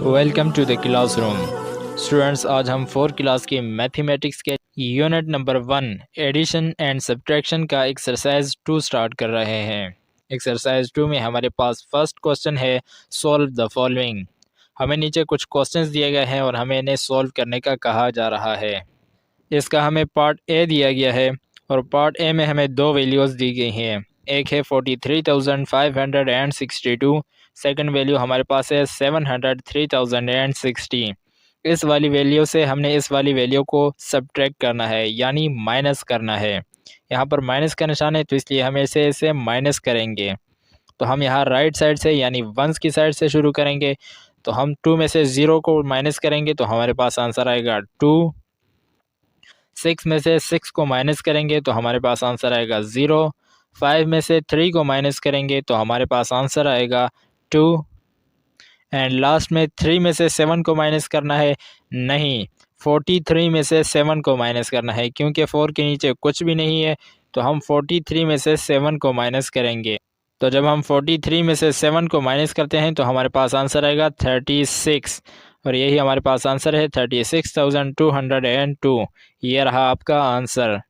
Welcome to the classroom. Students, आज हम 4 class के मैथमेटिक्स के unit number 1 addition and subtraction का एक्सरसाइज 2 स्टार्ट कर रहे हैं। एक्सरसाइज 2 में हमारे पास फर्स्ट क्वेश्चन है, सॉल्व द फॉलोइंग। हमें नीचे कुछ क्वेश्चंस दिए गए हैं और हमें इन्हें सॉल्व करने का कहा जा रहा है। इसका हमें पार्ट ए दिया गया है और पार्ट ए में हमें दो वैल्यूज़ दी गई हैं। एक है 43,562, सेकंड वैल्यू हमारे पास है 703,060। इस वाली वैल्यू से हमने इस वाली वैल्यू को सब्ट्रैक्ट करना है, यानी माइनस करना है। यहाँ पर माइनस का निशान है तो इसलिए हम इसे माइनस करेंगे। तो हम यहाँ राइट साइड से यानी वंस की साइड से शुरू करेंगे। तो हम 2 में से 0 को माइनस करेंगे तो हमारे पास आंसर आएगा 2। 6 में से 6 को माइनस करेंगे तो हमारे पास आंसर आएगा 0। 5 में से 3 को माइनस करेंगे तो हमारे पास आंसर आएगा 2। एंड लास्ट में 3 में से 7 को माइनस करना है, नहीं 43 में से 7 को माइनस करना है, क्योंकि 4 के नीचे कुछ भी नहीं है। तो हम 43 में से 7 को माइनस करेंगे। तो जब हम 43 में से 7 को माइनस करते हैं तो हमारे पास आंसर आएगा 36, और यही हमारे पास आंसर है 36,202। ये रहा आपका आंसर।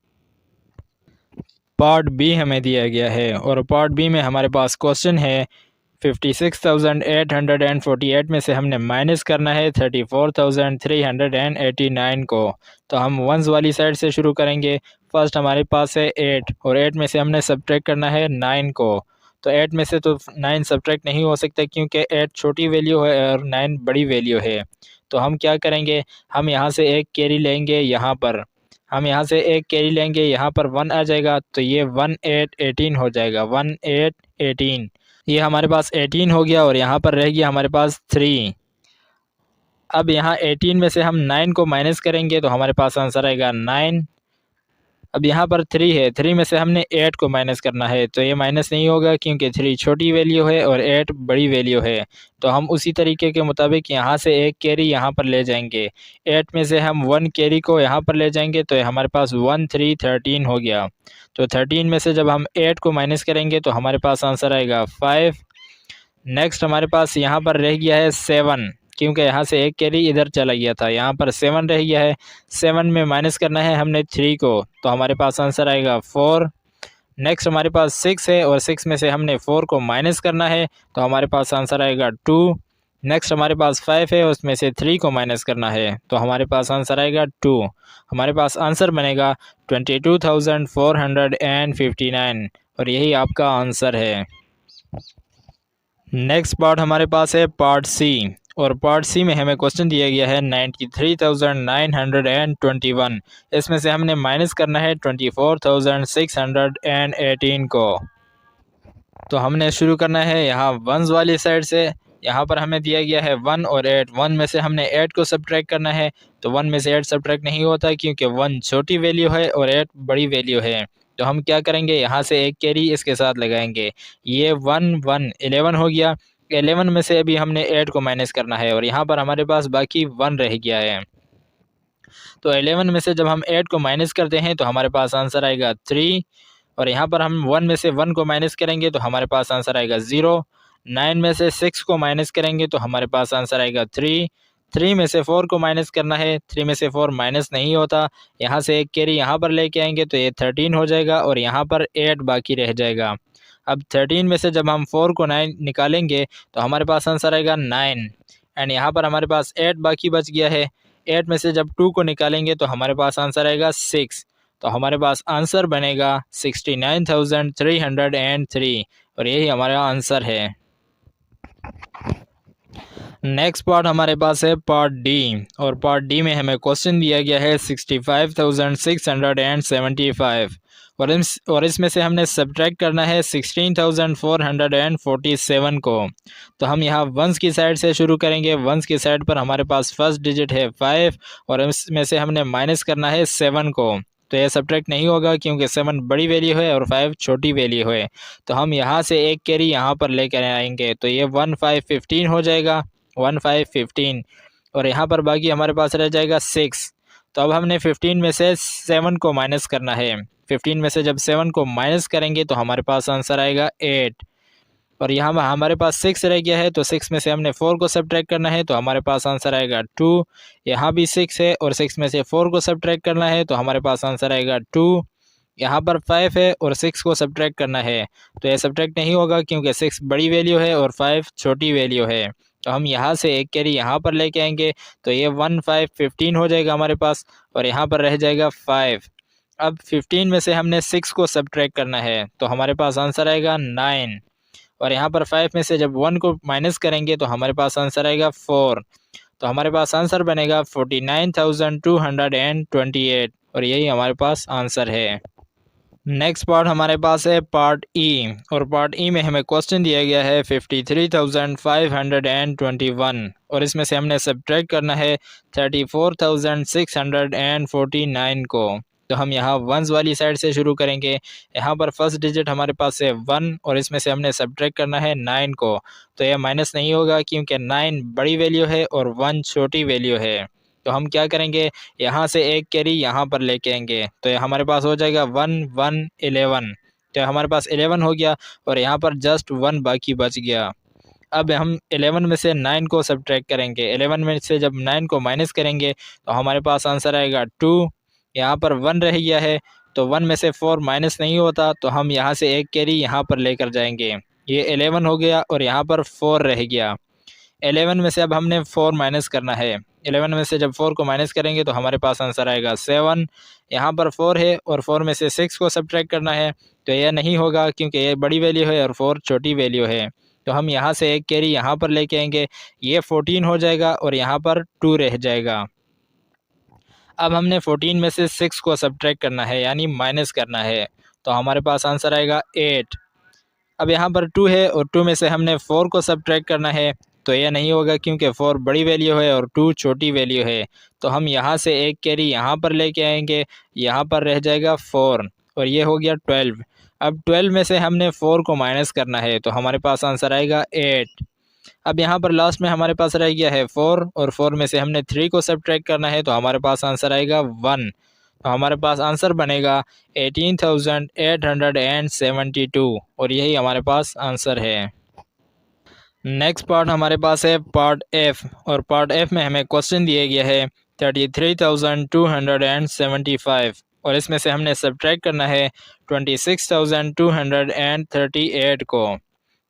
पार्ट बी हमें दिया गया है और पार्ट बी में हमारे पास क्वेश्चन है 56,848 में से हमने माइनस करना है 34,389 को। तो हम वंस वाली साइड से शुरू करेंगे। फर्स्ट हमारे पास है 8 और 8 में से हमने सब्ट्रैक्ट करना है 9 को। तो 8 में से तो 9 सब्ट्रैक्ट नहीं हो सकता, क्योंकि 8 छोटी वैल्यू है और 9 बड़ी वैल्यू है। तो हम क्या करेंगे, हम यहाँ से एक कैरी लेंगे, यहाँ पर हम यहाँ से एक कैरी लेंगे, यहाँ पर 1 आ जाएगा तो ये 1 8 18 हो जाएगा। 1 8 18, ये हमारे पास 18 हो गया और यहाँ पर रह गया हमारे पास 3। अब यहाँ 18 में से हम 9 को माइनस करेंगे तो हमारे पास आंसर आएगा 9। अब यहाँ पर 3 है, 3 में से हमने 8 को माइनस करना है, तो ये माइनस नहीं होगा क्योंकि 3 छोटी वैल्यू है और 8 बड़ी वैल्यू है। तो हम उसी तरीके के मुताबिक यहाँ से एक कैरी यहाँ पर ले जाएंगे। 8 में से हम 1 कैरी को यहाँ पर ले जाएंगे तो हमारे पास 1 3 13 हो गया। तो 13 में से जब हम 8 को माइनस करेंगे तो हमारे पास आंसर आएगा 5। नेक्स्ट हमारे पास यहाँ पर रह गया है 7, क्योंकि यहाँ से एक कैरी इधर चला गया था, यहाँ पर 7 रह गया है। 7 में माइनस करना है हमने 3 को, तो हमारे पास आंसर आएगा 4। नेक्स्ट हमारे पास 6 है और 6 में से हमने 4 को माइनस करना है तो हमारे पास आंसर आएगा 2। नेक्स्ट हमारे पास 5 है, उसमें से 3 को माइनस करना है तो हमारे पास आंसर आएगा 2। हमारे पास आंसर बनेगा 22,459 और यही आपका आंसर है। नेक्स्ट पार्ट हमारे पास है पार्ट सी, और पार्ट सी में हमें क्वेश्चन दिया गया है 93,921। इसमें से हमने माइनस करना है 24,618 को। तो हमने शुरू करना है यहाँ वंस वाली साइड से। यहाँ पर हमें दिया गया है 1 और 8। 1 में से हमने 8 को सब्ट्रैक्ट करना है, तो 1 में से 8 सब्ट्रैक्ट नहीं होता क्योंकि 1 छोटी वैल्यू है और 8 बड़ी वैल्यू है। तो हम क्या करेंगे, यहाँ से एक कैरी इसके साथ लगाएंगे। ये 1 1 11 हो गया। 11 में से अभी हमने 8 को माइनस करना है और यहाँ पर हमारे पास बाकी 1 रह गया है। तो 11 में से जब हम 8 को माइनस करते हैं तो हमारे पास आंसर आएगा 3, और यहाँ पर हम 1 में से 1 को माइनस करेंगे तो हमारे पास आंसर आएगा 0। 9 में से 6 को माइनस करेंगे तो हमारे पास आंसर आएगा 3। 3 में से 4 को माइनस करना है, 3 में से 4 माइनस नहीं होता। यहाँ से एक कैरी यहाँ पर लेके आएंगे तो ये 13 हो जाएगा और यहाँ पर 8 बाकी रह जाएगा। अब 13 में से जब हम 4 को 9 निकालेंगे तो हमारे पास आंसर आएगा 9, एंड यहाँ पर हमारे पास 8 बाकी बच गया है। 8 में से जब 2 को निकालेंगे तो हमारे पास आंसर आएगा 6। तो हमारे पास आंसर बनेगा 69,303 और यही हमारा आंसर है। नेक्स्ट पार्ट हमारे पास है पार्ट डी, और पार्ट डी में हमें क्वेश्चन दिया गया है 65,675 और इसमें से हमने सब्ट्रैक्ट करना है 16,447 को। तो हम यहाँ वंस की साइड से शुरू करेंगे। वंस की साइड पर हमारे पास फर्स्ट डिजिट है 5 और इसमें से हमने माइनस करना है 7 को। तो यह सब्ट्रैक्ट नहीं होगा क्योंकि 7 बड़ी वैल्यू है और 5 छोटी वैल्यू है। तो हम यहाँ से एक कैरी यहाँ पर लेकर आएंगे तो ये 1 5 15 हो जाएगा। 1 5 15 और यहाँ पर बाकी हमारे पास रह जाएगा 6। तो अब हमने 15 में से 7 को माइनस करना है। 15 में से जब 7 को माइनस करेंगे तो हमारे पास आंसर आएगा 8। और यहाँ हमारे पास 6 रह गया है, तो 6 में से हमने 4 को सब्ट्रैक्ट करना है, तो हमारे पास आंसर आएगा 2। यहाँ भी 6 है और 6 में से 4 को सब्ट्रैक्ट करना है, तो हमारे पास आंसर आएगा 2। यहाँ पर 5 है और 6 को सब्ट्रैक्ट करना है, तो ये सब्ट्रैक्ट नहीं होगा क्योंकि 6 बड़ी वैल्यू है और 5 छोटी वैल्यू है। तो हम यहाँ से एक कैरी यहाँ पर लेके आएंगे, तो ये 1 5 15 हो जाएगा हमारे पास, और यहाँ पर रह जाएगा 5। अब 15 में से हमने 6 को सब्ट्रैक्ट करना है, तो हमारे पास आंसर आएगा 9। और यहाँ पर 5 में से जब 1 को माइनस करेंगे तो हमारे पास आंसर आएगा 4। तो हमारे पास आंसर बनेगा 49,228, और यही हमारे पास आंसर है। नेक्स्ट पार्ट हमारे पास है पार्ट ई, और पार्ट ई में हमें क्वेश्चन दिया गया है 53,521, और इसमें से हमने सब्ट्रैक्ट करना है 34,649 को। तो हम यहाँ वंस वाली साइड से शुरू करेंगे। यहाँ पर फर्स्ट डिजिट हमारे पास है 1, और इसमें से हमने सब्ट्रैक्ट करना है 9 को। तो यह माइनस नहीं होगा क्योंकि 9 बड़ी वैल्यू है और 1 छोटी वैल्यू है। तो हम क्या करेंगे, यहाँ से एक कैरी यहाँ पर लेके आएंगे, तो ये हमारे पास हो जाएगा 1 1 11। तो हमारे पास 11 हो गया, और यहाँ पर जस्ट 1 बाकी बच गया। अब हम 11 में से 9 को सब्ट्रैक्ट करेंगे। 11 में से जब 9 को माइनस करेंगे तो हमारे पास आंसर आएगा 2। यहाँ पर 1 रह गया है, तो 1 में से 4 माइनस नहीं होता, तो हम यहाँ से एक कैरी यहाँ पर लेकर जाएंगे। ये 11 हो गया और यहाँ पर 4 रह गया। 11 में से अब हमने 4 माइनस करना है। 11 में से जब 4 को माइनस करेंगे तो हमारे पास आंसर आएगा 7। यहाँ पर 4 है और 4 में से 6 को सब्ट्रैक्ट करना है, तो यह नहीं होगा क्योंकि ये बड़ी वैल्यू है और 4 छोटी वैल्यू है। तो हम यहाँ से एक कैरी यहाँ पर लेके आएंगे, ये 14 हो जाएगा और यहाँ पर 2 रह जाएगा। अब हमने 14 में से 6 को सब्ट्रैक्ट करना है, यानी माइनस करना है, तो हमारे पास आंसर आएगा 8। अब यहाँ पर 2 है और 2 में से हमने 4 को सब्ट्रैक्ट करना है, तो यह नहीं होगा क्योंकि 4 बड़ी वैल्यू है और 2 छोटी वैल्यू है। तो हम यहाँ से एक कैरी यहाँ पर लेके आएंगे, यहाँ पर रह जाएगा 4, और ये हो गया 12। अब 12 में से हमने 4 को माइनस करना है, तो हमारे पास आंसर आएगा 8। अब यहाँ पर लास्ट में हमारे पास रह गया है 4, और 4 में से हमने 3 को सब्ट्रैक्ट करना है, तो हमारे पास आंसर आएगा 1। तो हमारे पास आंसर बनेगा 18,872, और यही हमारे पास आंसर है। नेक्स्ट पार्ट हमारे पास है पार्ट एफ, और पार्ट एफ में हमें क्वेश्चन दिया गया है 33,275, और इसमें से हमने सब्ट्रैक्ट करना है 26,238 को।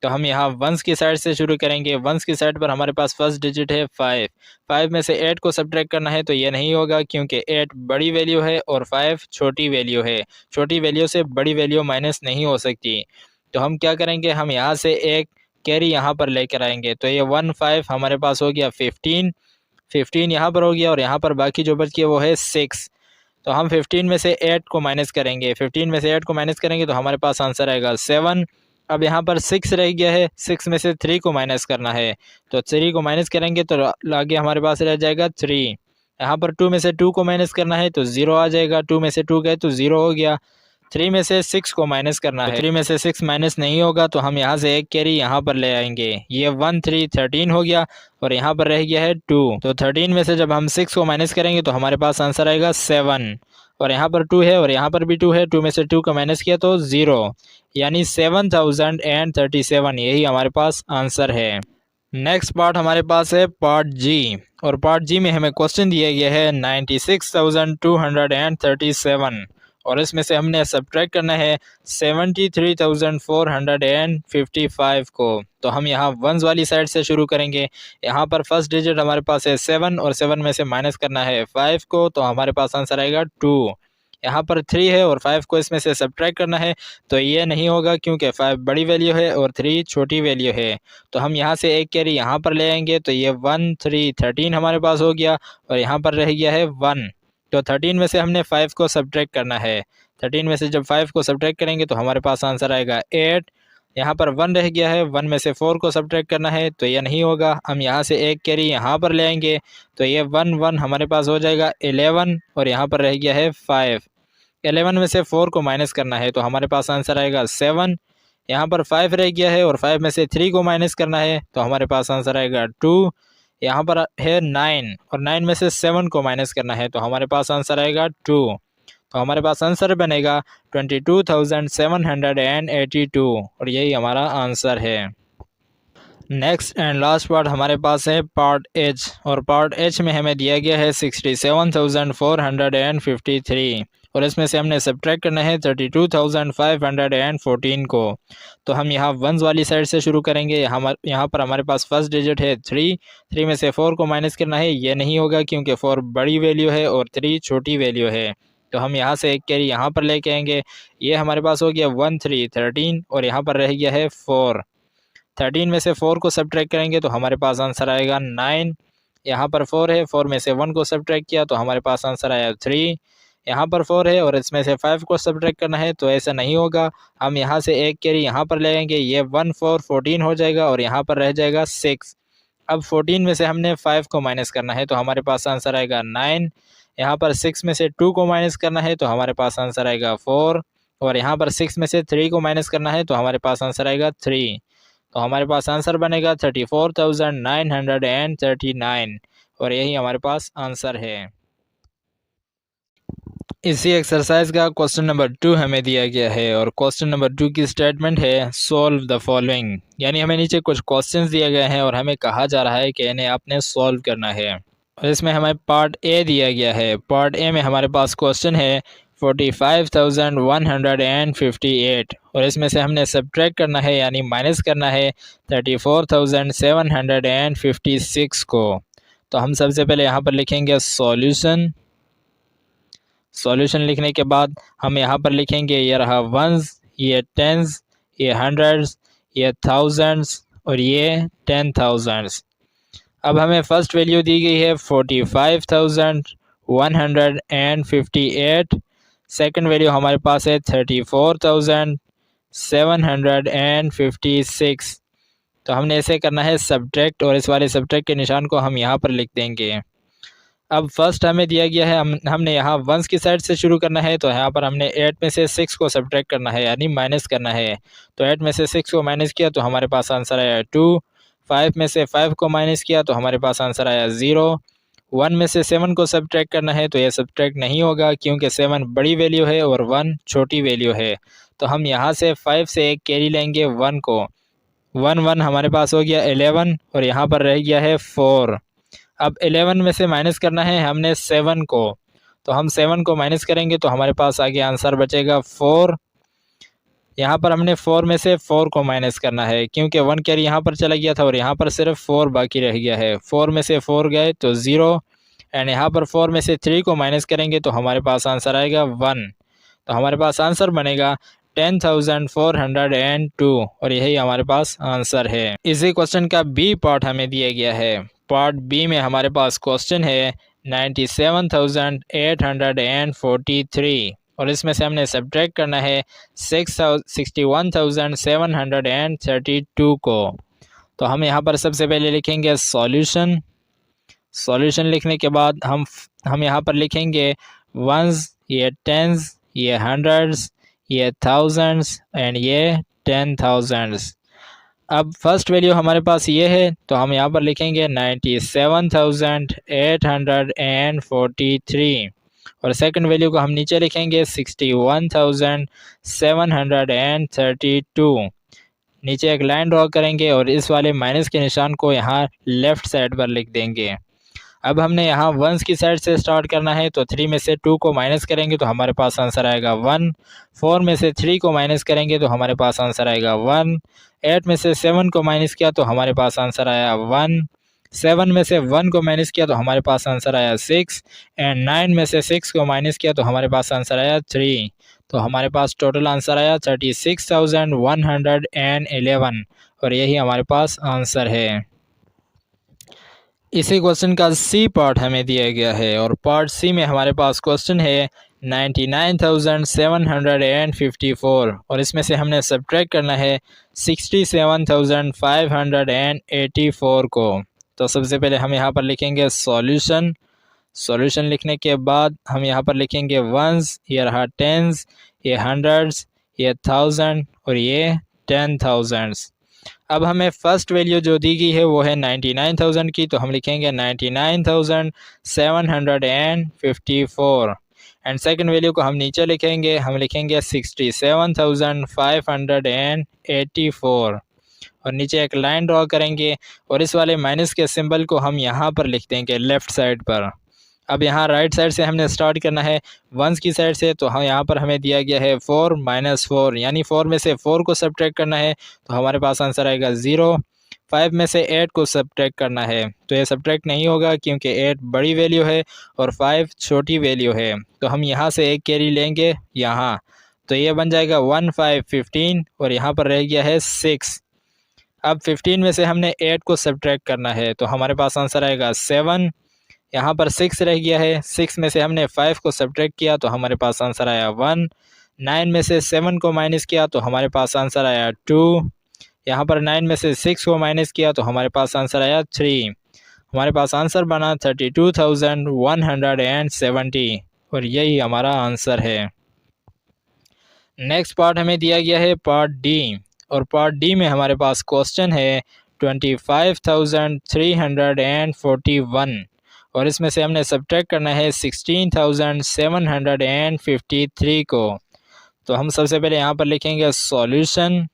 तो हम यहाँ वंस की साइड से शुरू करेंगे। वंस की साइड पर हमारे पास फर्स्ट डिजिट है 5। 5 में से 8 को सब्ट्रैक्ट करना है, तो ये नहीं होगा क्योंकि 8 बड़ी वैल्यू है और 5 छोटी वैल्यू है। छोटी वैल्यू से बड़ी वैल्यू माइनस नहीं हो सकती। तो हम क्या करेंगे, हम यहाँ से एक कैरी यहाँ पर लेकर आएंगे, तो ये 1 5 हमारे पास हो गया 15। 15 यहाँ पर हो गया, और यहाँ पर बाकी जो बच गया वो है 6। तो हम 15 में से 8 को माइनस करेंगे। 15 में से 8 को माइनस करेंगे तो हमारे पास आंसर आएगा 7। अब यहाँ पर 6 रह गया है, 6 में से 3 को माइनस करना है, तो 3 को माइनस करेंगे तो आगे हमारे पास रह जाएगा 3। यहाँ पर 2 में से 2 को माइनस करना है, तो 0 आ जाएगा। 2 में से 2 गए तो 0 हो गया। 3 में से 6 को माइनस करना है, 3 में से 6 माइनस नहीं होगा, तो हम यहाँ से एक कैरी यहाँ पर ले आएंगे। ये 1 3 13 हो गया, और यहाँ पर रह गया है 2। तो 13 में से जब हम 6 को माइनस करेंगे तो हमारे पास आंसर आएगा 7, और यहाँ पर 2 है और यहाँ पर भी 2 है। 2 में से 2 को माइनस किया तो 0, यानी 7,037, यही हमारे पास आंसर है। नेक्स्ट पार्ट हमारे पास है पार्ट जी, और पार्ट जी में हमें क्वेश्चन दिया गया है 96,237, और इसमें से हमने सब्ट्रैक्ट करना है 73,455 को। तो हम यहाँ वंस वाली साइड से शुरू करेंगे। यहाँ पर फर्स्ट डिजिट हमारे पास है 7, और 7 में से माइनस करना है 5 को, तो हमारे पास आंसर आएगा 2। यहाँ पर 3 है और 5 को इसमें से सब्ट्रैक्ट करना है, तो ये नहीं होगा क्योंकि 5 बड़ी वैल्यू है और 3 छोटी वैल्यू है। तो हम यहाँ से एक कैरी यहाँ पर ले आएंगे, तो ये 1 3 13 हमारे पास हो गया, और यहाँ पर रह गया है 1। तो 13 में से हमने 5 को सब्ट्रैक्ट करना है। 13 में से जब 5 को सब्ट्रैक्ट करेंगे तो हमारे पास आंसर आएगा 8। यहाँ पर 1 रह गया है, 1 में से 4 को सब्ट्रैक्ट करना है, तो यह नहीं होगा। हम यहाँ से एक कैरी यहाँ पर ले आएंगे, तो ये 1 1 हमारे पास हो जाएगा 11, और यहाँ पर रह गया है 5। 11 में से 4 को माइनस करना है, तो हमारे पास आंसर आएगा 7। यहाँ पर 5 रह गया है और 5 में से 3 को माइनस करना है, तो हमारे पास आंसर आएगा 2। यहाँ पर है 9, और 9 में से 7 को माइनस करना है, तो हमारे पास आंसर आएगा 2। तो हमारे पास आंसर बनेगा 22,782 और यही हमारा आंसर है। नेक्स्ट एंड लास्ट पार्ट हमारे पास है पार्ट एच और पार्ट एच में हमें दिया गया है 67,453 और इसमें से हमने सब्ट्रैक्ट करना है 32,514 को। तो हम यहाँ वंस वाली साइड से शुरू करेंगे। यहाँ पर हमारे पास फर्स्ट डिजिट है 3 में से 4 को माइनस करना है। ये नहीं होगा क्योंकि 4 बड़ी वैल्यू है और 3 छोटी वैल्यू है। तो हम यहाँ से एक कैरी यहाँ पर लेके आएंगे। ये हमारे पास हो गया 1 3 13 और यहाँ पर रह गया है 4। 13 में से 4 को सब्ट्रैक्ट करेंगे तो हमारे पास आंसर आएगा 9। यहाँ पर 4 है, 4 में से 1 को सब्ट्रैक्ट किया तो हमारे पास आंसर आया 3। यहाँ पर 4 है और इसमें से 5 को सब्ट्रैक्ट करना है तो ऐसा नहीं होगा। हम यहाँ से एक कैरी यहाँ पर ले आएंगे। ये 1 4 14 हो जाएगा और यहाँ पर रह जाएगा 6। अब 14 में से हमने 5 को माइनस करना है तो हमारे पास आंसर आएगा 9। यहाँ पर 6 में से 2 को माइनस करना है तो हमारे पास आंसर आएगा 4 और यहाँ पर 6 में से 3 को माइनस करना है तो हमारे पास आंसर आएगा 3। तो हमारे पास आंसर बनेगा 34,939 और यही हमारे पास आंसर है। इसी एक्सरसाइज का क्वेश्चन नंबर 2 हमें दिया गया है और क्वेश्चन नंबर 2 की स्टेटमेंट है सॉल्व द फॉलोइंग। यानी हमें नीचे कुछ क्वेश्चंस दिए गए हैं और हमें कहा जा रहा है कि इन्हें आपने सॉल्व करना है। और इसमें हमें पार्ट ए दिया गया है। पार्ट ए में हमारे पास क्वेश्चन है 45,158 और इसमें से हमने सब्ट्रैक्ट करना है यानी माइनस करना है 34,756 को। तो हम सबसे पहले यहाँ पर लिखेंगे सॉल्यूशन। सॉल्यूशन लिखने के बाद हम यहाँ पर लिखेंगे ये रहा वंस, ये टेंस, ये हंड्रेड्स, ये थाउजेंड्स और ये 10,000। अब हमें फर्स्ट वैल्यू दी गई है 45,158। सेकंड वैल्यू हमारे पास है 34,756। तो हमने ऐसे करना है सब्ट्रैक्ट और इस वाले सब्ट्रैक्ट के निशान को हम यहाँ पर लिख देंगे। अब फर्स्ट हमें दिया गया है हमने यहाँ वंस की साइड से शुरू करना है तो यहाँ पर हमने 8 में से 6 को सब्ट्रैक्ट करना है यानी माइनस करना है। तो 8 में से 6 को माइनस किया तो हमारे पास आंसर आया 2। 5 में से 5 को माइनस किया तो हमारे पास आंसर आया 0। 1 में से 7 को सब्ट्रैक्ट करना है तो यह सब्ट्रैक्ट नहीं होगा क्योंकि 7 बड़ी वैल्यू है और 1 छोटी वैल्यू है। तो हम यहाँ से 5 से एक कैरी लेंगे 1 को। 1 1 हमारे पास हो गया 11 और यहाँ पर रह गया है 4। अब 11 में से माइनस करना है हमने 7 को। तो हम 7 को माइनस करेंगे तो हमारे पास आगे आंसर बचेगा 4। यहाँ पर हमने 4 में से 4 को माइनस करना है क्योंकि 1 कैरी यहाँ पर चला गया था और यहाँ पर सिर्फ 4 बाकी रह गया है। 4 में से 4 गए तो 0 एंड यहाँ पर 4 में से 3 को माइनस करेंगे तो हमारे पास आंसर आएगा 1। तो हमारे पास आंसर बनेगा 10,402 और यही हमारे पास आंसर है। इसी क्वेश्चन का बी पार्ट हमें दिया गया है। पार्ट बी में हमारे पास क्वेश्चन है 97,843 और इसमें से हमने सब्ट्रैक्ट करना है 61,732 को। तो हम यहाँ पर सबसे पहले लिखेंगे सॉल्यूशन। सॉल्यूशन लिखने के बाद हम यहाँ पर लिखेंगे वंस, ये टेंस, ये हंड्रेड्स, ये थाउजेंड्स एंड ये 10,000। अब फर्स्ट वैल्यू हमारे पास ये है तो हम यहाँ पर लिखेंगे 97,843 और सेकंड वैल्यू को हम नीचे लिखेंगे 61,732। नीचे एक लाइन ड्रॉ करेंगे और इस वाले माइनस के निशान को यहाँ लेफ़्ट साइड पर लिख देंगे। अब हमने यहाँ वंस की साइड से स्टार्ट करना है तो 3 में से 2 को माइनस करेंगे तो हमारे पास आंसर आएगा 1। 4 में से 3 को माइनस करेंगे तो हमारे पास आंसर आएगा 1। 8 में से 7 को माइनस किया तो हमारे पास आंसर आया 1। 7 में से 1 को माइनस किया तो हमारे पास आंसर आया 6 एंड 9 में से 6 को माइनस किया तो हमारे पास आंसर आया 3। तो हमारे पास टोटल आंसर आया 36,111 और यही हमारे पास आंसर है। इसी क्वेश्चन का सी पार्ट हमें दिया गया है और पार्ट सी में हमारे पास क्वेश्चन है 99,754 और इसमें से हमने सब्ट्रैक्ट करना है 67,584 को। तो सबसे पहले हम यहाँ पर लिखेंगे सॉल्यूशन। सॉल्यूशन लिखने के बाद हम यहाँ पर लिखेंगे वंस, ये रहा टेंस, ये हंड्रेड्स, ये थाउजेंड और ये 10,000। अब हमें फर्स्ट वैल्यू जो दी गई है वो है 99,000 की तो हम लिखेंगे 99,754 एंड सेकंड वैल्यू को हम नीचे लिखेंगे, हम लिखेंगे 67,584 और नीचे एक लाइन ड्रॉ करेंगे और इस वाले माइनस के सिंबल को हम यहाँ पर लिख देंगे लेफ़्ट साइड पर। अब यहाँ राइट साइड से हमने स्टार्ट करना है वंस की साइड से, तो हम यहाँ पर हमें दिया गया है 4 - 4 यानी 4 में से 4 को सब्ट्रैक्ट करना है, तो हमारे पास आंसर आएगा 0। 5 में से 8 को सब्ट्रैक्ट करना है, तो ये सब्ट्रैक्ट नहीं होगा क्योंकि 8 बड़ी वैल्यू है और 5 छोटी वैल्यू है, तो हम यहाँ से एक कैरी लेंगे यहाँ, तो ये बन जाएगा 1 5 15 और यहाँ पर रह गया है 6। अब 15 में से हमने 8 को सब्ट्रैक्ट करना है, तो हमारे पास आंसर आएगा 7। यहाँ पर 6 रह गया है, 6 में से हमने 5 को सब्ट्रैक्ट किया तो हमारे पास आंसर आया 1। 9 में से 7 को माइनस किया तो हमारे पास आंसर आया 2। यहाँ पर 9 में से 6 को माइनस किया तो हमारे पास आंसर आया 3। हमारे पास आंसर बना 32,170 और यही हमारा आंसर है। नेक्स्ट पार्ट हमें दिया गया है पार्ट डी, और पार्ट डी में हमारे पास क्वेश्चन है 25,341 और इसमें से हमने सब्ट्रैक्ट करना है 16,753 को। तो हम सबसे पहले यहाँ पर लिखेंगे सॉल्यूशन।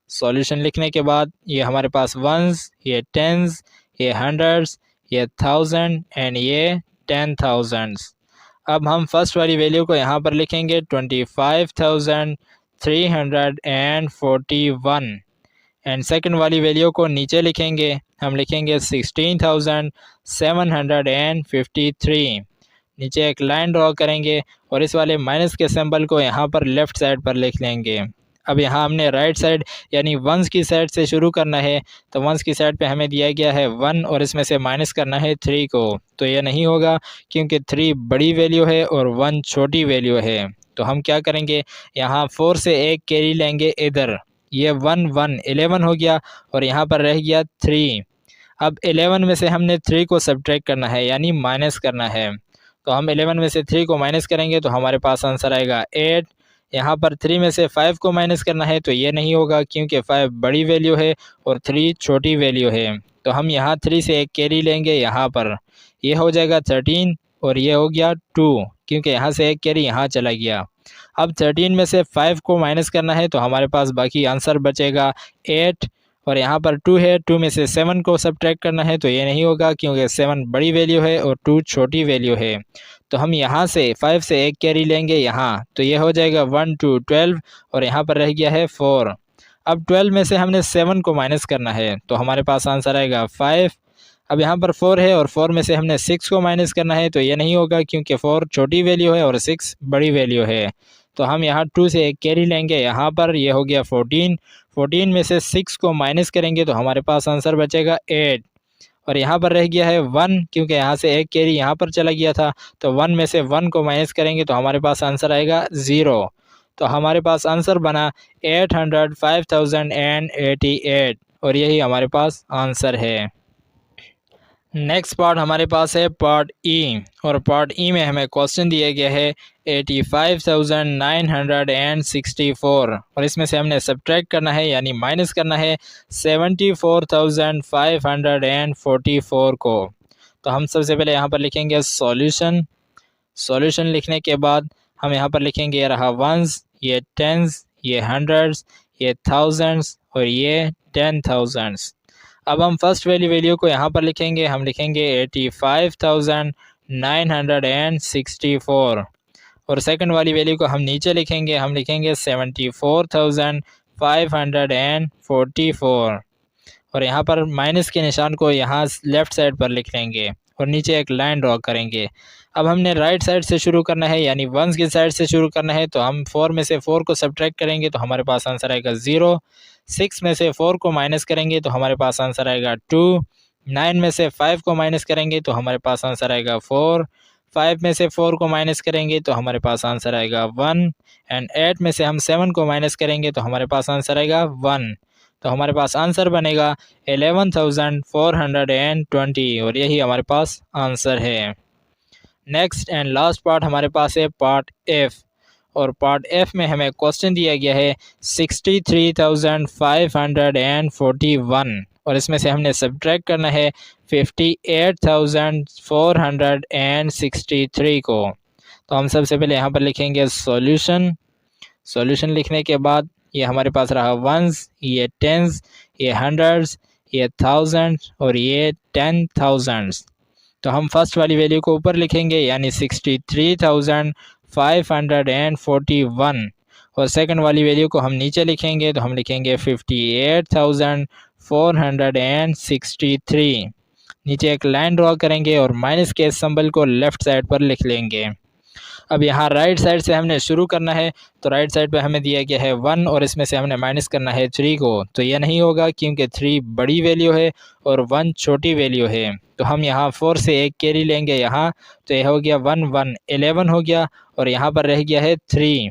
सॉल्यूशन लिखने के बाद ये हमारे पास वंस, ये टेंस, ये हंड्रेड्स, ये थाउजेंड एंड ये 10,000। अब हम फर्स्ट वाली वैल्यू को यहाँ पर लिखेंगे 25,341 एंड सेकंड वाली वैल्यू को नीचे लिखेंगे, हम लिखेंगे 16,753। नीचे एक लाइन ड्रॉ करेंगे और इस वाले माइनस के सिंबल को यहाँ पर लेफ़्ट साइड पर लिख लेंगे। अब यहाँ हमने राइट साइड यानी वंस की साइड से शुरू करना है, तो वंस की साइड पे हमें दिया गया है 1 और इसमें से माइनस करना है 3 को, तो ये नहीं होगा क्योंकि 3 बड़ी वैल्यू है और 1 छोटी वैल्यू है। तो हम क्या करेंगे, यहाँ 4 से एक कैरी लेंगे इधर, ये 1 1 11 हो गया और यहाँ पर रह गया 3। अब 11 में से हमने 3 को सब्ट्रैक्ट करना है यानी माइनस करना है, तो हम 11 में से 3 को माइनस करेंगे तो हमारे पास आंसर आएगा 8। यहाँ पर 3 में से 5 को माइनस करना है, तो ये नहीं होगा क्योंकि 5 बड़ी वैल्यू है और 3 छोटी वैल्यू है, तो हम यहाँ 3 से एक कैरी लेंगे यहाँ पर, ये हो जाएगा 13 और ये हो गया 2 क्योंकि यहाँ से एक कैरी यहाँ चला गया। अब 13 में से 5 को माइनस करना है, तो हमारे पास बाकी आंसर बचेगा 8 और यहाँ पर 2 है, 2 में से 7 को सब्ट्रैक्ट करना है, तो ये नहीं होगा क्योंकि 7 बड़ी वैल्यू है और 2 छोटी वैल्यू है, तो हम यहाँ से 5 से एक कैरी लेंगे यहाँ, तो ये हो जाएगा 1 2 12 और यहाँ पर रह गया है 4। अब 12 में से हमने 7 को माइनस करना है, तो हमारे पास आंसर आएगा 5। अब यहाँ पर 4 है और 4 में से हमने 6 को माइनस करना है, तो ये नहीं होगा क्योंकि 4 छोटी वैल्यू है और 6 बड़ी वैल्यू है, तो हम यहाँ 2 से एक कैरी लेंगे यहाँ पर, ये हो गया 14। 14 में से 6 को माइनस करेंगे तो हमारे पास आंसर बचेगा 8 और यहाँ पर रह गया है 1 क्योंकि यहाँ से एक कैरी यहाँ पर चला गया था, तो 1 में से 1 को माइनस करेंगे तो हमारे पास आंसर आएगा 0। तो हमारे पास आंसर बना 805,088 और यही हमारे पास आंसर है। नेक्स्ट पार्ट हमारे पास है पार्ट ई, और पार्ट ई में हमें क्वेश्चन दिया गया है 85,964 और इसमें से हमने सब्ट्रैक्ट करना है यानी माइनस करना है 74,544 को। तो हम सबसे पहले यहाँ पर लिखेंगे सॉल्यूशन। सॉल्यूशन लिखने के बाद हम यहाँ पर लिखेंगे ये रहा वंस, ये टेंस, ये हंड्रेड्स, ये थाउजेंड्स और ये 10,000। अब हम फर्स्ट वाली वैल्यू को यहाँ पर लिखेंगे, हम लिखेंगे 85,964 और सेकंड वाली वैल्यू को हम नीचे लिखेंगे, हम लिखेंगे 74,544 और यहाँ पर माइनस के निशान को यहाँ लेफ़्ट साइड पर लिख लेंगे और नीचे एक लाइन ड्रॉ करेंगे। अब हमने राइट साइड से शुरू करना है यानी वंस की साइड से शुरू करना है, तो हम 4 में से 4 को सब्ट्रैक्ट करेंगे तो हमारे पास आंसर आएगा 0। 6 में से 4 को माइनस करेंगे तो हमारे पास आंसर आएगा 2। 9 में से 5 को माइनस करेंगे तो हमारे पास आंसर आएगा 4। 5 में से 4 को माइनस करेंगे तो हमारे पास आंसर आएगा 1 एंड 8 में से हम 7 को माइनस करेंगे तो हमारे पास आंसर आएगा 1। तो हमारे पास आंसर बनेगा 11,420 और यही हमारे पास आंसर है। नेक्स्ट एंड लास्ट पार्ट हमारे पास है पार्ट एफ, और पार्ट एफ में हमें क्वेश्चन दिया गया है 63,541 और इसमें से हमने सब्ट्रैक्ट करना है 58,463 को। तो हम सबसे पहले यहाँ पर लिखेंगे सॉल्यूशन। सॉल्यूशन लिखने के बाद ये हमारे पास रहा वंस, ये टेंस, ये हंड्रेड्स, ये थाउजेंड और ये 10,000। तो हम फर्स्ट वाली वैल्यू को ऊपर लिखेंगे यानी 63,541 और सेकंड वाली वैल्यू को हम नीचे लिखेंगे तो हम लिखेंगे 58,463। नीचे एक लाइन ड्रॉ करेंगे और माइनस के सिंबल को लेफ्ट साइड पर लिख लेंगे। अब यहाँ राइट साइड से हमने शुरू करना है तो राइट साइड पे हमें दिया गया है 1 और इसमें से हमने माइनस करना है 3 को। तो यह नहीं होगा क्योंकि 3 बड़ी वैल्यू है और 1 छोटी वैल्यू है। तो हम यहाँ 4 से एक कैरी लेंगे यहाँ, तो यह हो गया 1 1 11 हो गया और यहाँ पर रह गया है 3।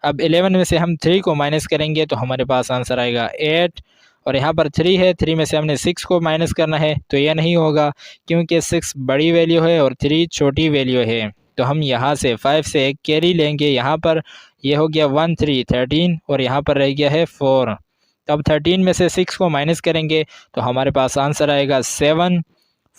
अब 11 में से हम 3 को माइनस करेंगे तो हमारे पास आंसर आएगा 8 और यहाँ पर 3 है, 3 में से हमने 6 को माइनस करना है तो यह नहीं होगा क्योंकि 6 बड़ी वैल्यू है और 3 छोटी वैल्यू है। तो हम यहाँ से 5 से एक कैरी लेंगे यहाँ पर, यह हो गया 1 3 13 और यहाँ पर रह गया है 4। तो अब 13 में से 6 को माइनस करेंगे तो हमारे पास आंसर आएगा 7।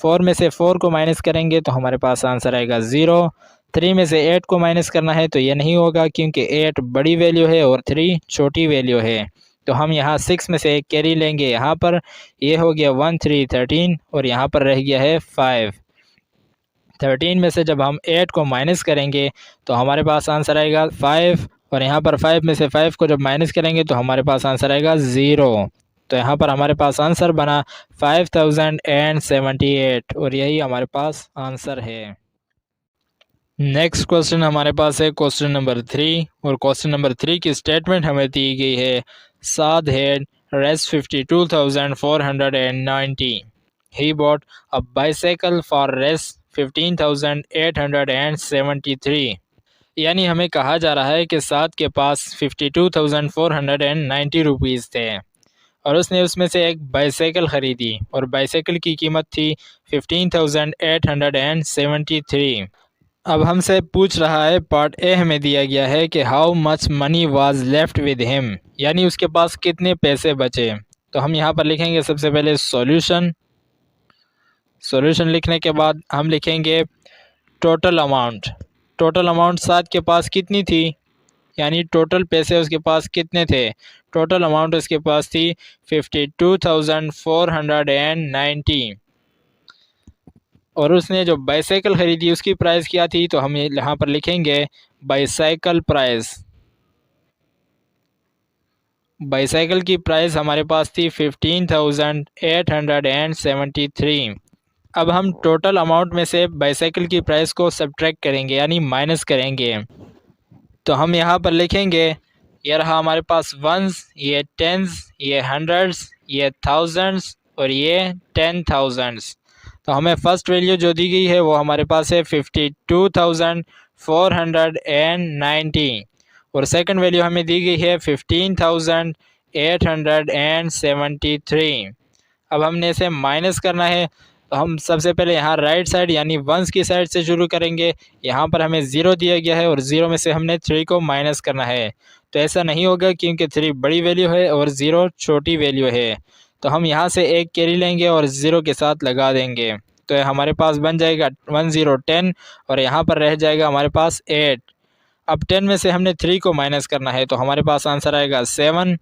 4 में से 4 को माइनस करेंगे तो हमारे पास आंसर आएगा 0। 3 में से 8 को माइनस करना है तो ये नहीं होगा क्योंकि 8 बड़ी वैल्यू है और 3 छोटी वैल्यू है। तो हम यहाँ 6 में से एक कैरी लेंगे यहाँ पर, यह हो गया 1 3 13 और यहाँ पर रह गया है 5। 13 में से जब हम 8 को माइनस करेंगे तो हमारे पास आंसर आएगा 5 और यहाँ पर 5 में से 5 को जब माइनस करेंगे तो हमारे पास आंसर आएगा 0। तो यहाँ पर हमारे पास आंसर बना 5078 और यही हमारे पास आंसर है। नेक्स्ट क्वेश्चन हमारे पास है क्वेश्चन नंबर 3 और क्वेश्चन नंबर 3 की स्टेटमेंट हमें दी गई है साद had rest 52,490। He bought a bicycle for rest 15,873। यानी हमें कहा जा रहा है कि साद के पास 52,490 रुपीज़ थे और उसने उसमें से एक बाइसाइकिल ख़रीदी और बाइसाइकिल की कीमत थी 15,873। अब हमसे पूछ रहा है, पार्ट ए हमें दिया गया है कि how much money was left with him, यानी उसके पास कितने पैसे बचे। तो हम यहाँ पर लिखेंगे सबसे पहले सॉल्यूशन। सॉल्यूशन लिखने के बाद हम लिखेंगे टोटल अमाउंट। टोटल अमाउंट साद के पास कितनी थी, यानी टोटल पैसे उसके पास कितने थे। टोटल अमाउंट उसके पास थी 52,490 और उसने जो बाइसाइकिल ख़रीदी उसकी प्राइस क्या थी, तो हम यहाँ पर लिखेंगे बाइसाइकिल प्राइस। बाइसाइकिल की प्राइस हमारे पास थी 15,873। अब हम टोटल अमाउंट में से बाइसाइकिल की प्राइस को सब्ट्रैक्ट करेंगे यानी माइनस करेंगे। तो हम यहाँ पर लिखेंगे, ये रहा हमारे पास वंस, ये टेंस, ये हंड्रेड्स, ये थाउजेंड्स और ये 10,000। तो हमें फ़र्स्ट वैल्यू जो दी गई है वो हमारे पास है 52,490 और सेकंड वैल्यू हमें दी गई है 15,873। अब हमने इसे माइनस करना है तो हम सबसे पहले यहाँ राइट साइड यानी वंस की साइड से शुरू करेंगे। यहाँ पर हमें 0 दिया गया है और 0 में से हमने 3 को माइनस करना है। तो ऐसा नहीं होगा क्योंकि 3 बड़ी वैल्यू है और 0 छोटी वैल्यू है। तो हम यहाँ से एक कैरी लेंगे और 0 के साथ लगा देंगे तो हमारे पास बन जाएगा 1010 और यहाँ पर रह जाएगा हमारे पास 8। अब 10 में से हमने 3 को माइनस करना है तो हमारे पास आंसर आएगा 7।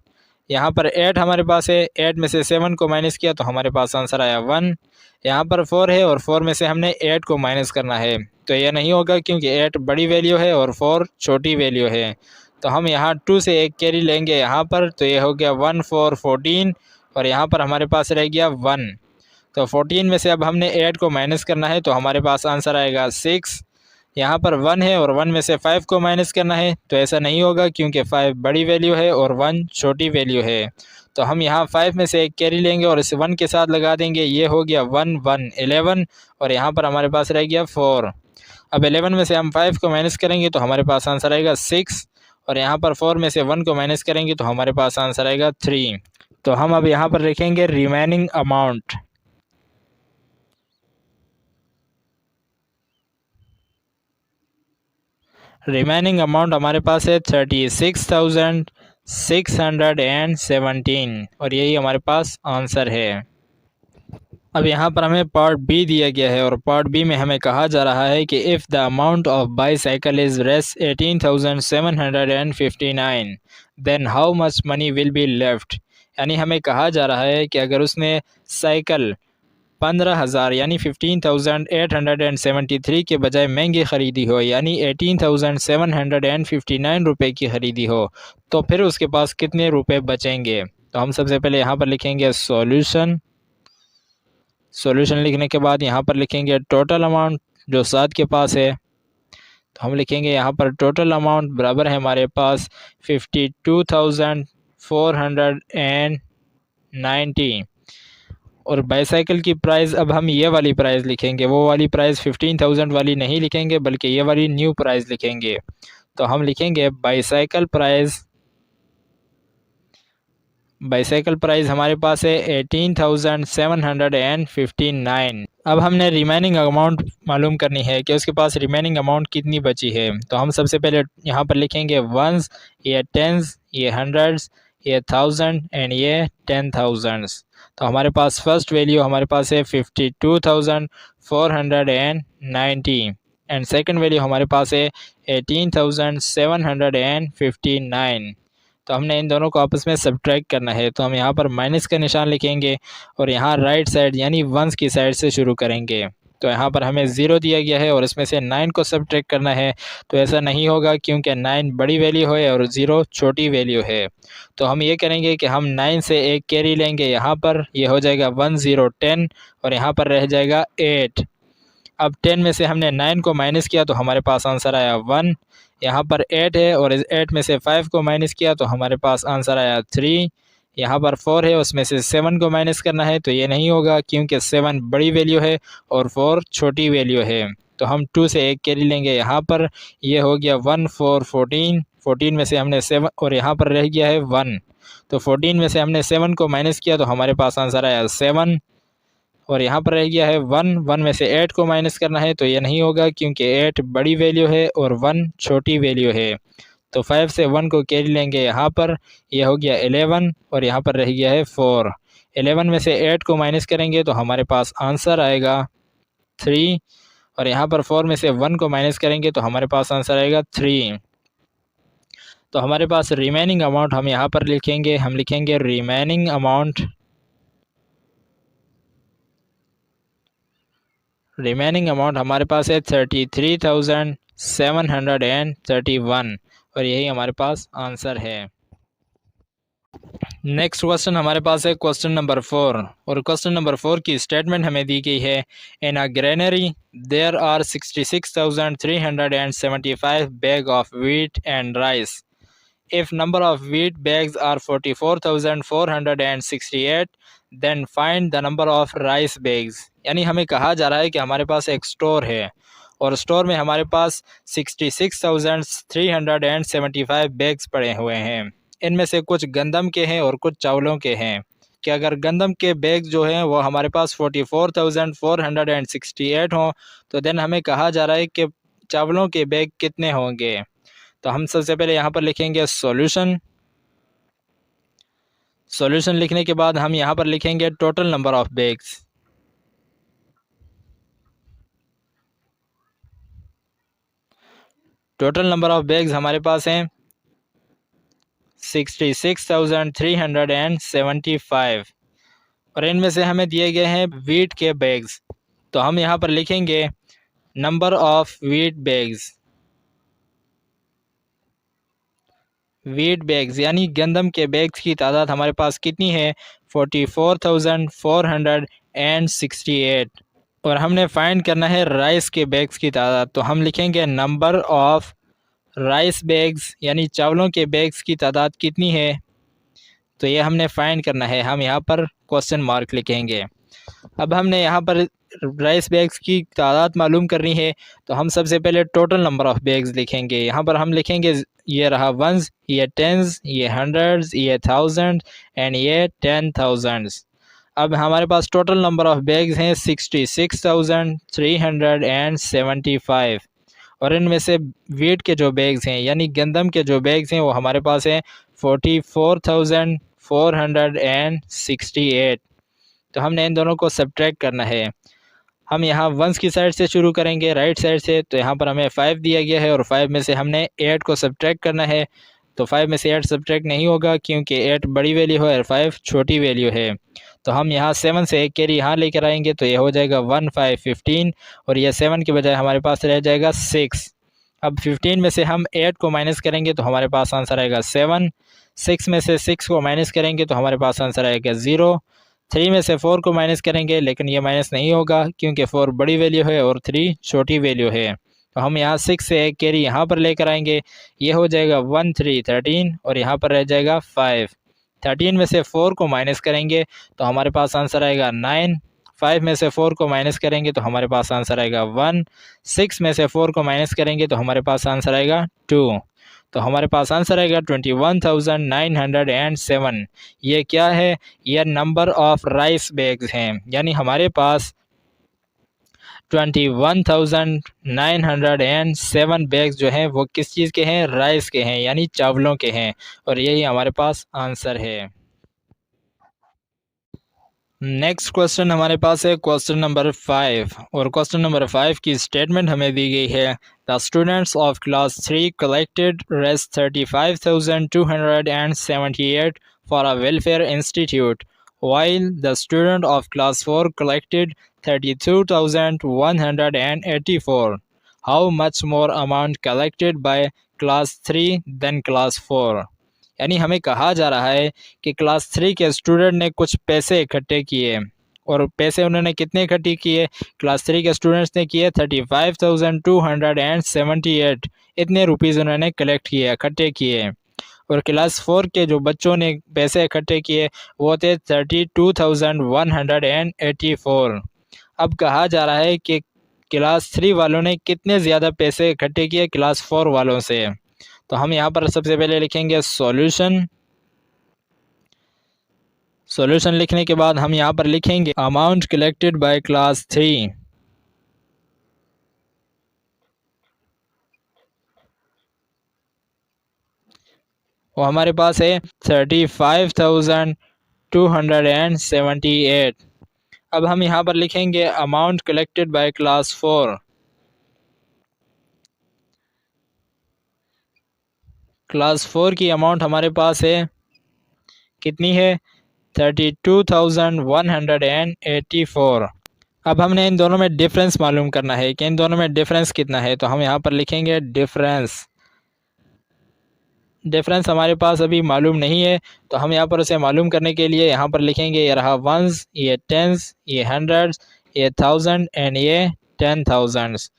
यहाँ पर 8 हमारे पास है, 8 में से 7 को माइनस किया तो हमारे पास आंसर आया 1। यहाँ पर 4 है और 4 में से हमने 8 को माइनस करना है तो यह नहीं होगा क्योंकि 8 बड़ी वैल्यू है और 4 छोटी वैल्यू है। तो हम यहाँ 2 से एक कैरी लेंगे यहाँ पर, तो यह हो गया 1 4 14 और यहाँ पर हमारे पास रह गया 1। तो 14 में से अब हमने 8 को माइनस करना है तो हमारे पास आंसर आएगा 6। यहाँ पर 1 है और 1 में से 5 को माइनस करना है तो ऐसा नहीं होगा क्योंकि 5 बड़ी वैल्यू है और 1 छोटी वैल्यू है। तो हम यहाँ 5 में से एक कैरी लेंगे और इसे 1 के साथ लगा देंगे, ये हो गया 1 1 11 और यहाँ पर हमारे पास रह गया 4। अब 11 में से हम 5 को माइनस करेंगे तो हमारे पास आंसर आएगा 6 और यहाँ पर 4 में से 1 को माइनस करेंगे तो हमारे पास आंसर आएगा 3। तो हम अब यहाँ पर लिखेंगे रिमेनिंग अमाउंट। रिमेनिंग अमाउंट हमारे पास है 36,617 और यही हमारे पास आंसर है। अब यहाँ पर हमें पार्ट बी दिया गया है और पार्ट बी में हमें कहा जा रहा है कि if the amount of bicycle is Rs 18,759 then how much money will be left. यानी हमें कहा जा रहा है कि अगर उसने साइकिल 15,000 यानी 15,873 के बजाय महंगी ख़रीदी हो यानी 18,759 रुपये की ख़रीदी हो तो फिर उसके पास कितने रुपए बचेंगे। तो हम सबसे पहले यहाँ पर लिखेंगे सॉल्यूशन। सॉल्यूशन लिखने के बाद यहाँ पर लिखेंगे टोटल अमाउंट जो साथ के पास है। तो हम लिखेंगे यहाँ पर टोटल अमाउंट बराबर है हमारे पास 52,490 और बाईसाइकिल की प्राइस अब हम ये वाली प्राइस लिखेंगे, वो वाली प्राइस 15,000 वाली नहीं लिखेंगे बल्कि ये वाली न्यू प्राइस लिखेंगे। तो हम लिखेंगे बाईसाइकिल प्राइस हमारे पास है 18,759। अब हमने रिमेनिंग अमाउंट मालूम करनी है कि उसके पास रिमेनिंग अमाउंट कितनी बची है। तो हम सबसे पहले यहाँ पर लिखेंगे वंस, ये टेंस, ये हंड्रेड्स, ये थाउजेंड एंड ये 10,000। तो हमारे पास फर्स्ट वैल्यू हमारे पास है 52,490 एंड सेकंड वैल्यू हमारे पास है 18,759। तो हमने इन दोनों को आपस में सब्ट्रैक्ट करना है। तो हम यहाँ पर माइनस का निशान लिखेंगे और यहाँ राइट साइड यानी वंस की साइड से शुरू करेंगे। तो यहाँ पर हमें 0 दिया गया है और इसमें से 9 को सब्ट्रैक्ट करना है। तो ऐसा नहीं होगा क्योंकि 9 बड़ी वैल्यू है और 0 छोटी वैल्यू है। तो हम ये करेंगे कि हम 9 से एक कैरी लेंगे, यहाँ पर ये हो जाएगा 1010 और यहाँ पर रह जाएगा 8। अब 10 में से हमने 9 को माइनस किया तो हमारे पास आंसर आया 1। यहाँ पर 8 है और इस 8 में से 5 को माइनस किया तो हमारे पास आंसर आया 3। यहाँ पर 4 है, उसमें से 7 को माइनस करना है तो ये नहीं होगा क्योंकि 7 बड़ी वैल्यू है और 4 छोटी वैल्यू है। तो हम 2 से एक कैरी लेंगे, यहाँ पर ये हो गया 1 4 14। 14 में से हमने 7 और यहाँ पर रह गया है 1। तो 14 में से हमने 7 को माइनस किया तो हमारे पास आंसर आया 7 और यहाँ पर रह गया है 1। 1 में से 8 को माइनस करना है तो ये नहीं होगा क्योंकि 8 बड़ी वैल्यू है और 1 छोटी वैल्यू है। तो 5 से 1 को कैरी लेंगे, यहाँ पर यह हो गया 11 और यहाँ पर रह गया है 4। 11 में से 8 को माइनस करेंगे तो हमारे पास आंसर आएगा 3 और यहाँ पर 4 में से 1 को माइनस करेंगे तो हमारे पास आंसर आएगा 3। तो हमारे पास रिमेनिंग अमाउंट हम यहाँ पर लिखेंगे, हम लिखेंगे रिमेनिंग अमाउंट हमारे पास है 33,731 और यही हमारे पास आंसर है। नेक्स्ट क्वेश्चन हमारे पास है क्वेश्चन नंबर 4 और क्वेश्चन नंबर 4 की स्टेटमेंट हमें दी गई है in a granary there are 66,375 bag of wheat and rice. If number of wheat bags are 44,468 then find the number of rice bags। यानी हमें कहा जा रहा है कि हमारे पास एक स्टोर है और स्टोर में हमारे पास 66,375 बैग्स पड़े हुए हैं। इनमें से कुछ गंदम के हैं और कुछ चावलों के हैं। कि अगर गंदम के बैग जो हैं वो हमारे पास 44,468 हों तो देन हमें कहा जा रहा है कि चावलों के बैग कितने होंगे। तो हम सबसे पहले यहाँ पर लिखेंगे सॉल्यूशन। सॉल्यूशन लिखने के बाद हम यहाँ पर लिखेंगे total number of bags. Total number of bags हमारे पास हैं 66,375 और इनमें से हमें दिए गए हैं व्हीट के बैग्स। तो हम यहाँ पर लिखेंगे नंबर ऑफ व्हीट बैग्स यानी गंदम के बैग्स की तादाद हमारे पास कितनी है 44,468 और हमने फाइंड करना है राइस के बैग्स की तादाद। तो हम लिखेंगे नंबर ऑफ राइस बैग्स यानी चावलों के बैग्स की तादाद कितनी है, तो ये हमने फाइंड करना है। हम यहाँ पर क्वेश्चन मार्क लिखेंगे। अब हमने यहाँ पर राइस बैग्स की तादाद मालूम करनी है तो हम सबसे पहले टोटल नंबर ऑफ बैग्स लिखेंगे। यहाँ पर हम लिखेंगे ये रहा वंस, ये टेंस, ये हंड्रेड्स, ये थाउजेंड एंड ये 10,000। अब हमारे पास टोटल नंबर ऑफ बैग्स हैं 66,375 और इनमें से व्हीट के जो बैग्स हैं यानी गंदम के जो बैग्स हैं वो हमारे पास हैं 44,468। तो हमने इन दोनों को सब्ट्रैक्ट करना है। हम यहाँ वंस की साइड से शुरू करेंगे, राइट साइड से। तो यहाँ पर हमें 5 दिया गया है और 5 में से हमने 8 को सब्ट्रैक्ट करना है। तो 5 में से 8 सब्ट्रैक्ट नहीं होगा क्योंकि 8 बड़ी वैल्यू है और 5 छोटी वैल्यू है। तो हम यहाँ 7 से एक कैरी यहाँ लेकर आएंगे तो ये हो जाएगा 1 5 15 और ये 7 के बजाय हमारे पास रह जाएगा 6। अब 15 में से हम 8 को माइनस करेंगे तो हमारे पास आंसर आएगा 7। 6 में से 6 को माइनस करेंगे तो हमारे पास आंसर आएगा 0। 3 में से 4 को माइनस करेंगे लेकिन ये माइनस नहीं होगा क्योंकि 4 बड़ी वैल्यू है और 3 छोटी वैल्यू है। तो हम यहाँ 6 से एक कैरी यहाँ पर लेकर आएंगे, ये हो जाएगा 1 3 13 और यहाँ पर रह जाएगा 5। 13 में से 4 को माइनस करेंगे तो हमारे पास आंसर आएगा 9। 5 में से 4 को माइनस करेंगे तो हमारे पास आंसर आएगा 1। 6 में से 4 को माइनस करेंगे तो हमारे पास आंसर आएगा 2। तो हमारे पास आंसर आएगा 21,907। ये क्या है? ये नंबर ऑफ राइस बैग्स हैं, यानी हमारे पास 21,907 बैग्स जो हैं वो किस चीज़ के हैं? राइस के हैं, यानी चावलों के हैं। और यही हमारे पास आंसर है। नेक्स्ट क्वेश्चन हमारे पास है क्वेश्चन नंबर 5 और क्वेश्चन नंबर 5 की स्टेटमेंट हमें दी गई है। The students of class 3 collected Rs 35,278 for a welfare institute while the student of class 4 collected 32,184. How much more amount collected by class 3 than class 4? यानी हमें कहा जा रहा है कि क्लास 3 के स्टूडेंट ने कुछ पैसे इकट्ठे किए और पैसे उन्होंने कितने इकट्ठे किए? क्लास 3 के स्टूडेंट्स ने किए 35,278। इतने रुपीज़ उन्होंने कलेक्ट किए, इकट्ठे किए। और क्लास 4 के जो बच्चों ने पैसे इकट्ठे किए वो थे 32,184। अब कहा जा रहा है कि क्लास 3 वालों ने कितने ज़्यादा पैसे इकट्ठे किए क्लास 4 वालों से। तो हम यहाँ पर सबसे पहले लिखेंगे सॉल्यूशन। सॉल्यूशन लिखने के बाद हम यहाँ पर लिखेंगे अमाउंट कलेक्टेड बाय क्लास 3। वो हमारे पास है 35,278। अब हम यहाँ पर लिखेंगे amount collected by class 4। Class 4 की अमाउंट हमारे पास है कितनी है? 32,184। अब हमने इन दोनों में डिफरेंस मालूम करना है कि इन दोनों में डिफरेंस कितना है। तो हम यहाँ पर लिखेंगे डिफरेंस। डिफरेंस हमारे पास अभी मालूम नहीं है तो हम यहाँ पर उसे मालूम करने के लिए यहाँ पर लिखेंगे ये रहा वंस, ये टेंस, ये हंड्रेड्स, ये थाउजेंड एंड ये 10,000।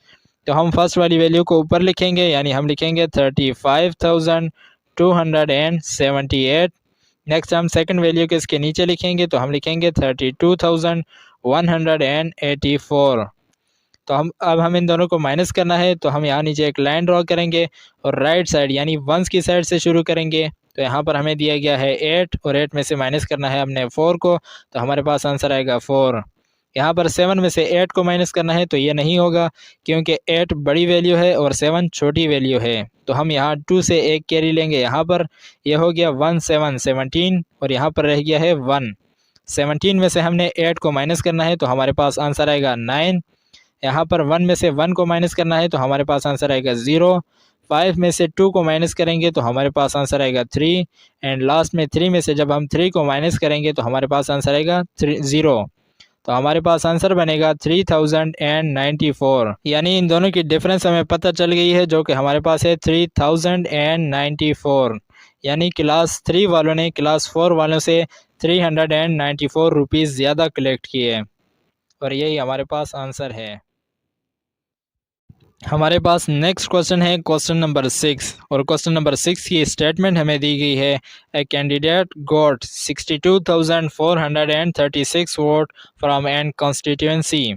तो हम फर्स्ट वाली वैल्यू को ऊपर लिखेंगे, यानी हम लिखेंगे 35,278। नेक्स्ट हम सेकंड वैल्यू के इसके नीचे लिखेंगे तो हम लिखेंगे 32,184। तो हम इन दोनों को माइनस करना है तो हम यहाँ नीचे एक लाइन ड्रॉ करेंगे और राइट साइड यानी वंस की साइड से शुरू करेंगे। तो यहाँ पर हमें दिया गया है 8 और 8 में से माइनस करना है हमने 4 को, तो हमारे पास आंसर आएगा 4। यहाँ पर 7 में से 8 को माइनस करना है तो ये नहीं होगा क्योंकि 8 बड़ी वैल्यू है और 7 छोटी वैल्यू है। तो हम यहाँ 2 से एक कैरी लेंगे, यहाँ पर यह हो गया 1 7 17 और यहाँ पर रह गया है 1। 17 में से हमने 8 को माइनस करना है तो हमारे पास आंसर आएगा 9। यहाँ पर 1 में से 1 को माइनस करना है तो हमारे पास आंसर आएगा 0। 5 में से 2 को माइनस करेंगे तो हमारे पास आंसर आएगा 3 एंड लास्ट में 3 में से जब हम 3 को माइनस करेंगे तो हमारे पास आंसर आएगा 0। तो हमारे पास आंसर बनेगा 3094। यानी इन दोनों की डिफरेंस हमें पता चल गई है जो कि हमारे पास है 3094। यानी क्लास 3 वालों ने क्लास 4 वालों से 394 रुपीज़ ज़्यादा कलेक्ट किए और यही हमारे पास आंसर है। हमारे पास नेक्स्ट क्वेश्चन है क्वेश्चन नंबर 6 और क्वेश्चन नंबर 6 की स्टेटमेंट हमें दी गई है। A candidate got 62,436 vote from an constituency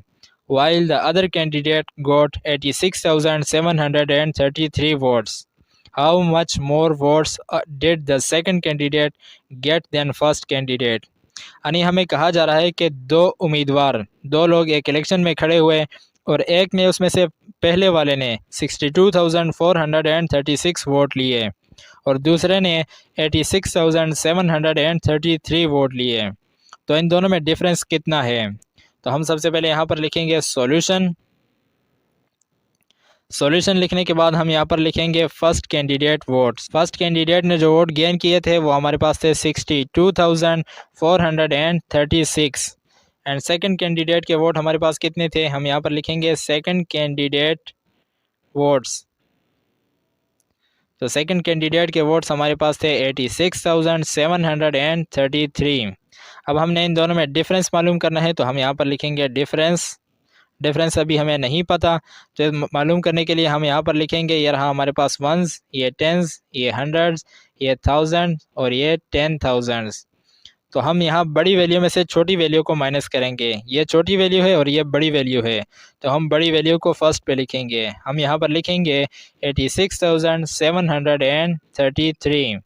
while the other candidate got 86,733 votes. How much more votes did the second candidate get than first candidate? यानी हमें कहा जा रहा है कि दो लोग एक इलेक्शन में खड़े हुए और एक ने उसमें से पहले वाले ने 62,436 वोट लिए और दूसरे ने 86,733 वोट लिए। तो इन दोनों में डिफरेंस कितना है। तो हम सबसे पहले यहाँ पर लिखेंगे सॉल्यूशन। सॉल्यूशन लिखने के बाद हम यहाँ पर लिखेंगे first candidate votes. First candidate ने जो वोट गेन किए थे वो हमारे पास थे 62,436 एंड सेकंड कैंडिडेट के वोट हमारे पास कितने थे, हम यहाँ पर लिखेंगे सेकंड कैंडिडेट वोट्स। तो सेकंड कैंडिडेट के वोट्स हमारे पास थे 86,733। अब हमने इन दोनों में डिफरेंस मालूम करना है, तो हम यहाँ पर लिखेंगे डिफरेंस। डिफरेंस अभी हमें नहीं पता, तो मालूम करने के लिए हम यहाँ पर लिखेंगे, ये रहा हमारे पास वंस, ये टेंस, ये हंड्रेड्स, ये थाउजेंड और ये 10,000। तो हम यहाँ बड़ी वैल्यू में से छोटी वैल्यू को माइनस करेंगे। ये छोटी वैल्यू है और ये बड़ी वैल्यू है, तो हम बड़ी वैल्यू को फर्स्ट पे लिखेंगे। हम यहाँ पर लिखेंगे 86,733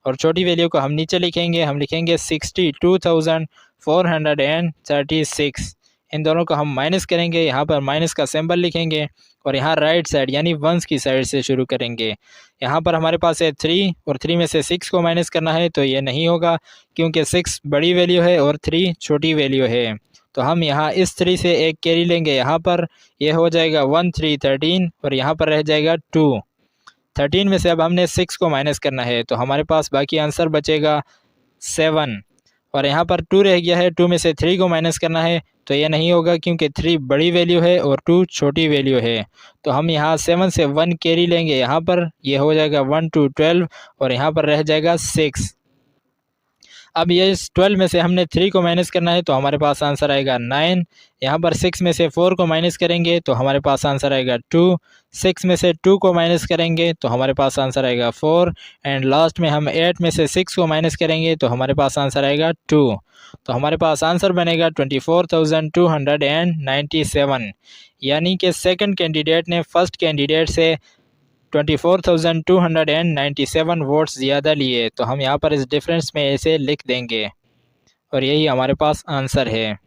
और छोटी वैल्यू को हम नीचे लिखेंगे, हम लिखेंगे 62,436। इन दोनों को हम माइनस करेंगे, यहाँ पर माइनस का सिंबल लिखेंगे और यहाँ राइट साइड यानी वंस की साइड से शुरू करेंगे। यहाँ पर हमारे पास है 3 और 3 में से 6 को माइनस करना है, तो ये नहीं होगा क्योंकि 6 बड़ी वैल्यू है और 3 छोटी वैल्यू है। तो हम यहाँ इस 3 से एक कैरी लेंगे, यहाँ पर यह हो जाएगा 1 3 13 और यहाँ पर रह जाएगा 2। 13 में से अब हमने 6 को माइनस करना है, तो हमारे पास बाकी आंसर बचेगा 7 और यहाँ पर 2 रह गया है। 2 में से 3 को माइनस करना है, तो ये नहीं होगा क्योंकि 3 बड़ी वैल्यू है और 2 छोटी वैल्यू है। तो हम यहाँ 7 से 1 कैरी लेंगे, यहाँ पर ये हो जाएगा 1 2 12 और यहाँ पर रह जाएगा 6। अब ये 12 में से हमने 3 को माइनस करना है, तो हमारे पास आंसर आएगा 9। यहाँ पर 6 में से 4 को माइनस करेंगे तो हमारे पास आंसर आएगा 2। 6 में से 2 को माइनस करेंगे तो हमारे पास आंसर आएगा 4 एंड लास्ट में हम 8 में से 6 को माइनस करेंगे तो हमारे पास आंसर आएगा 2। तो हमारे पास आंसर बनेगा 24,297, यानी कि सेकंड कैंडिडेट ने फर्स्ट कैंडिडेट से 24,297 वोट्स ज़्यादा लिए। तो हम यहाँ पर इस डिफरेंस में ऐसे लिख देंगे और यही हमारे पास आंसर है।